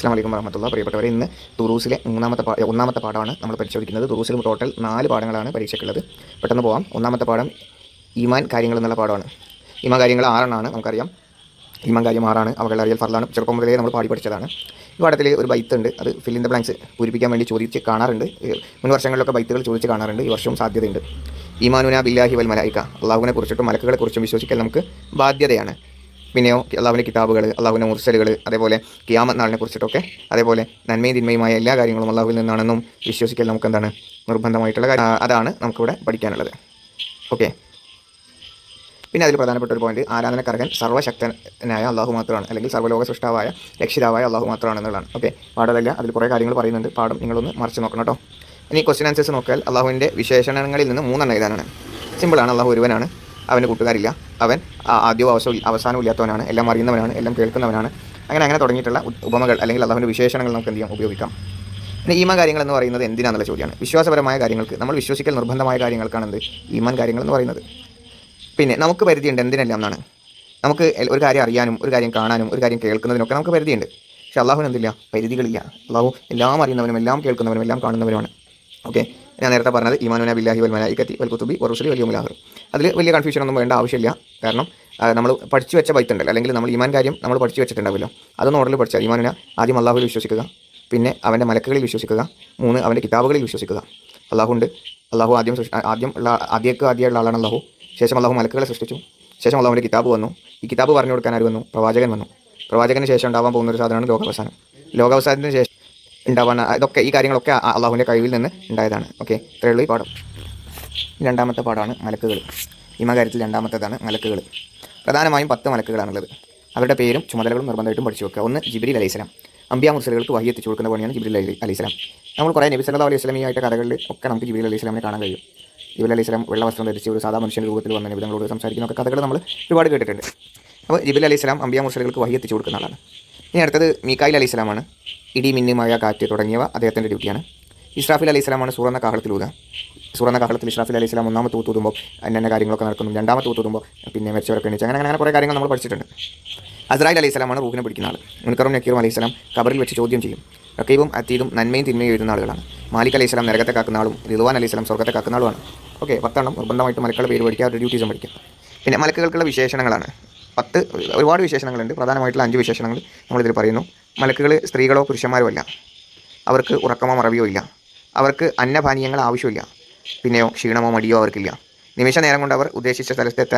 അസ്സലാമു അലൈക്കും വറഹ്മത്തുള്ളാഹി. പ്രിയപ്പെട്ടവരെ, ഇന്ന് ദുറൂസിലെ ഒന്നാമത്തെ പാഠമാണ് നമ്മൾ പരിശോധിക്കുന്നത്. ദുറൂസിൽ ടോട്ടൽ 4 പാഠങ്ങളാണ് പരീക്ഷയ്ക്കുള്ളത്. പെട്ടെന്ന് പോകാം. ഒന്നാമത്തെ പാഠം ഈമാൻ കാര്യങ്ങൾ എന്നുള്ള പാഠമാണ്. ഈമാൻ കാര്യങ്ങൾ 6 നമുക്കറിയാം. ഈമാൻ കാര്യം 6 അവകളുടെ അറിയൽ ഫർളാണ്. ചെറുപ്പം മുതലേ നമ്മൾ പാടി പഠിച്ചതാണ്. ഈ പാഠത്തിൽ ഒരു ബൈത്ത് ഉണ്ട്. അത് ഫിൽ ഇൻ ദ ബ്ലാങ്ക്സ് പൂരിപ്പിക്കാൻ വേണ്ടി ചോദിച്ച് കാണാറുണ്ട്. മുൻ വർഷങ്ങളിലൊക്കെ ബൈത്തുകൾ ചോദിച്ച് കാണാറുണ്ട്. ഈ വർഷവും സാധ്യതയുണ്ട്. ഈമാനുന ബില്ലാഹി വൽ മലായിക, അള്ളാഹുവിനെ കുറിച്ചിട്ടും മലക്കുകളെ കുറിച്ചും വിശ്വസിക്കൽ നമുക്ക് ബാധ്യതയാണ്. പിന്നെയോ അള്ളാഹുവിൻ്റെ കിതാബുകൾ, അള്ളാഹുവിൻ്റെ മുർസലുകൾ, അതേപോലെ ഖിയാമത്ത് നാളിനെ കുറിച്ചിട്ടൊക്കെ, അതേപോലെ നന്മയും തിന്മയുമായ എല്ലാ കാര്യങ്ങളും അള്ളാഹുവിൽ നിന്നാണെന്നും വിശ്വസിക്കൽ നമുക്ക് എന്താണ് നിർബന്ധമായിട്ടുള്ള കാര്യം. അതാണ് നമുക്കിവിടെ പഠിക്കാനുള്ളത്. ഓക്കെ. പിന്നെ അതിൽ പ്രധാനപ്പെട്ട ഒരു പോയിന്റ്, ആരാധനക്കർഹൻ സർവ്വശക്തനായ അള്ളാഹു മാത്രമാണ്, അല്ലെങ്കിൽ സർവ്വലോക സൃഷ്ടാവായ രക്ഷിതാവായ അള്ളാഹു മാത്രമാണെന്നുള്ളതാണ്. ഓക്കെ. പാഠമല്ല, അതിൽ കുറേ കാര്യങ്ങൾ പറയുന്നുണ്ട്. പാഠം നിങ്ങളൊന്ന് മറിച്ച് നോക്കണം കേട്ടോ. ഇനി ക്വസ്റ്റ്യൻ ആൻസേഴ്സ് നോക്കിയാൽ അള്ളാഹുവിൻ്റെ വിശേഷണങ്ങളിൽ നിന്ന് 3 എഴുതാനാണ്. സിമ്പിളാണ്. അള്ളാഹു ഒരുവനാണ്, അവന് കൂട്ടുകാരില്ല, അവൻ ആദ്യവും അവസാനവും ഇല്ലാത്തവനാണ്, എല്ലാം അറിയുന്നവനാണ്, എല്ലാം കേൾക്കുന്നവനാണ്. അങ്ങനെ തുടങ്ങിയിട്ടുള്ള ഉപമകൾ അല്ലെങ്കിൽ അള്ളാഹുവിൻ്റെ വിശേഷണങ്ങൾ നമുക്ക് എന്ത് ചെയ്യാം, ഉപയോഗിക്കാം. പിന്നെ ഈമാൻ കാര്യങ്ങൾ എന്ന് പറയുന്നത് എന്തിനാണെന്നുള്ള ചോദ്യമാണ്. വിശ്വാസപരമായ കാര്യങ്ങൾക്ക്, നമ്മൾ വിശ്വസിക്കൽ നിർബന്ധമായ കാര്യങ്ങൾക്കാണ് എന്ത് ഈമാൻ കാര്യങ്ങൾ എന്ന് പറയുന്നത്. പിന്നെ നമുക്ക് പരിധിയുണ്ട് എന്തിനെല്ലാം എന്നാണ്. നമുക്ക് ഒരു കാര്യം അറിയാനും ഒരു കാര്യം കാണാനും ഒരു കാര്യം കേൾക്കുന്നതിനൊക്കെ നമുക്ക് പരിധിയുണ്ട്. പക്ഷേ അള്ളാഹുവിന് എന്തില്ല, പരിധികളില്ല. അള്ളാഹു എല്ലാം അറിയുന്നവനും എല്ലാം കേൾക്കുന്നവനും എല്ലാം കാണുന്നവനുമാണ്. ഓക്കെ. ഞാൻ നേരത്തെ പറഞ്ഞത് ഈമാനുന ബില്ലാഹി വൽ മലായികത്തി വൽ കുതുബി വർ റുസുലി വൽ യൗമിൽ ആഖിർ. അതിൽ വലിയ കൺഫ്യൂഷൻ ഒന്നും വേണ്ട ആവശ്യമില്ല. കാരണം നമ്മൾ പഠിച്ചു വെച്ച ബൈത്തുണ്ടല്ലോ, അല്ലെങ്കിൽ നമ്മൾ ഈമാൻ കാര്യം നമ്മൾ പഠിച്ചു വെച്ചിട്ടുണ്ടാവില്ലോ, അതൊന്നും ഓർഡറിൽ പഠിച്ചാൽ ഈമാനുന ആദ്യം അള്ളാഹുവിൽ വിശ്വസിക്കുക, പിന്നെ അവൻ്റെ മലക്കുകളിൽ വിശ്വസിക്കുക, 3 അവൻ്റെ കിതാബുകളിൽ വിശ്വസിക്കുക. അള്ളാഹുണ്ട്. അള്ളാഹു ആദ്യമുള്ള ആളാണ് അള്ളാഹു. ശേഷം അള്ളാഹു മലക്കുകളെ സൃഷ്ടിച്ചു. ശേഷം അള്ളാഹുവിൻ്റെ കിതാബ് വന്നു. ഈ കിതാബ് പറഞ്ഞു കൊടുക്കാൻ ആര് വന്നു? പ്രവാചകൻ വന്നു. പ്രവാചകന് ശേഷം ഉണ്ടാവാൻ പോകുന്നൊരു സാധനമാണ് ലോകാവസാനം. ലോകാവസാനത്തിന് ശേഷം ഉണ്ടാവാൻ ഇതൊക്കെ ഈ കാര്യങ്ങളൊക്കെ അള്ളാഹുവിൻ്റെ കഴിവിൽ നിന്ന് ഉണ്ടായതാണ്. ഓക്കെ. ഇത്രയേ ഉള്ളൂ ഈ പാഠം. രണ്ടാമത്തെ പാഠമാണ് മലക്കുകൾ. ഈമാൻ കാര്യത്തിൽ രണ്ടാമത്തേതാണ് മലക്കുകൾ. പ്രധാനമായും 10 മലക്കുകളാണുള്ളത്. അവരുടെ പേരും ചുമതലകളും നിർബന്ധമായിട്ടും പഠിച്ചു വെക്കുക. 1 ജിബ്രീൽ അലൈഹിസ്സലാം. അമ്പിയാ മുർസലുകൾക്ക് വഹി എത്തിച്ചു കൊടുക്കുന്ന പണിയാണ് ജിബ്രീൽ അലൈഹിസ്സലാം. നമ്മൾ കുറേ നബി സല്ലല്ലാഹു അലൈഹി വസല്ലമയായിട്ട് കഥകളിൽ ഒക്കെ നമുക്ക് ജിബ്രീൽ അലൈഹിസ്സലാമിനെ കാണാൻ കഴിയും. ജിബ്രീൽ അലൈഹിസ്സലാം വെള്ള വസ്ത്രം ധരിച്ച് ഒരു സാധാ മനുഷ്യൻ്റെ രൂപത്തിൽ വന്ന നബികളോട് സംസാരിക്കുന്നൊക്കെ കഥകൾ നമ്മൾ ഒരുപാട് കേട്ടിട്ടുണ്ട്. അപ്പോൾ ജിബ്രീൽ അലൈഹിസ്സലാം അമ്പിയാ മുർസലുകൾക്ക് വഹി എത്തിച്ചു കൊടുക്കുന്ന ആളാണ്. ഇനി അടുത്തത് മീകായിൽ അലൈഹിസ്സലാമാണ്. ഇടി, മിന്ന്, മഴ, കാറ്റ് തുടങ്ങിയവ അദ്ദേഹത്തിൻ്റെ ഡ്യൂട്ടിയാണ്. ഇസ്രാഫീൽ അലൈഹിസ്സലാമാണ് സൂറന്ന കാഹളത്തിലൂതുക. സൂറന്ന കാഹളത്തിൽ ഇസ്രാഫീൽ അലൈഹിസ്സലാം 1ാമത്തെ ഊത്തുമ്പോൾ അന്നന്ന കാര്യങ്ങളൊക്കെ നടക്കുന്നു. 2ാമത്തെ ഊത്തുമ്പോൾ പിന്നെ മരിച്ചവരൊക്കെ എണീച്ച് അങ്ങനെ കുറേ കാര്യങ്ങൾ നമ്മൾ പഠിച്ചിട്ടുണ്ട്. അസ്രായിൽ അലൈഹിസ്സലാമാണ് റൂഹിനെ പിടിക്കുന്ന ആൾ. മുൻകറും നക്കീറും അലൈഹിസ്സലാം കബറിൽ വെച്ച് ചോദ്യം ചെയ്യും. റക്കീബും അതീദും നന്മയും തിന്മയും എഴുതുന്ന ആളുകളാണ്. മാലിക് അലൈഹിസ്സലാം നരകത്തെ കാക്കുന്ന ആളും റിദ്വാൻ അലൈഹിസ്സലാം സ്വർഗ്ഗത്തെ കാക്കുന്ന ആളുമാണ്. ഓക്കെ. 10 നിർബന്ധമായിട്ട് മലക്കുകളുടെ പേര് പഠിക്കുക, അവരുടെ ഡ്യൂട്ടീസും പഠിക്കുക. പിന്നെ മലക്കുകൾക്കുള്ള വിശേഷണങ്ങളാണ് 10. ഒരുപാട് വിശേഷണങ്ങളുണ്ട്. പ്രധാനമായിട്ടുള്ള 5 വിശേഷണങ്ങൾ നമ്മളിതിൽ പറയുന്നു. മലക്കുകൾ സ്ത്രീകളോ പുരുഷന്മാരോ അല്ല. അവർക്ക് ഉറക്കമോ മറവിയോ ഇല്ല. അവർക്ക് അന്നപാനീയങ്ങൾ ആവശ്യമില്ല. പിന്നെയോ ക്ഷീണമോ മടിയോ അവർക്കില്ല. നിമിഷ നേരം കൊണ്ട് അവർ ഉദ്ദേശിച്ച സ്ഥലത്തെത്താൻ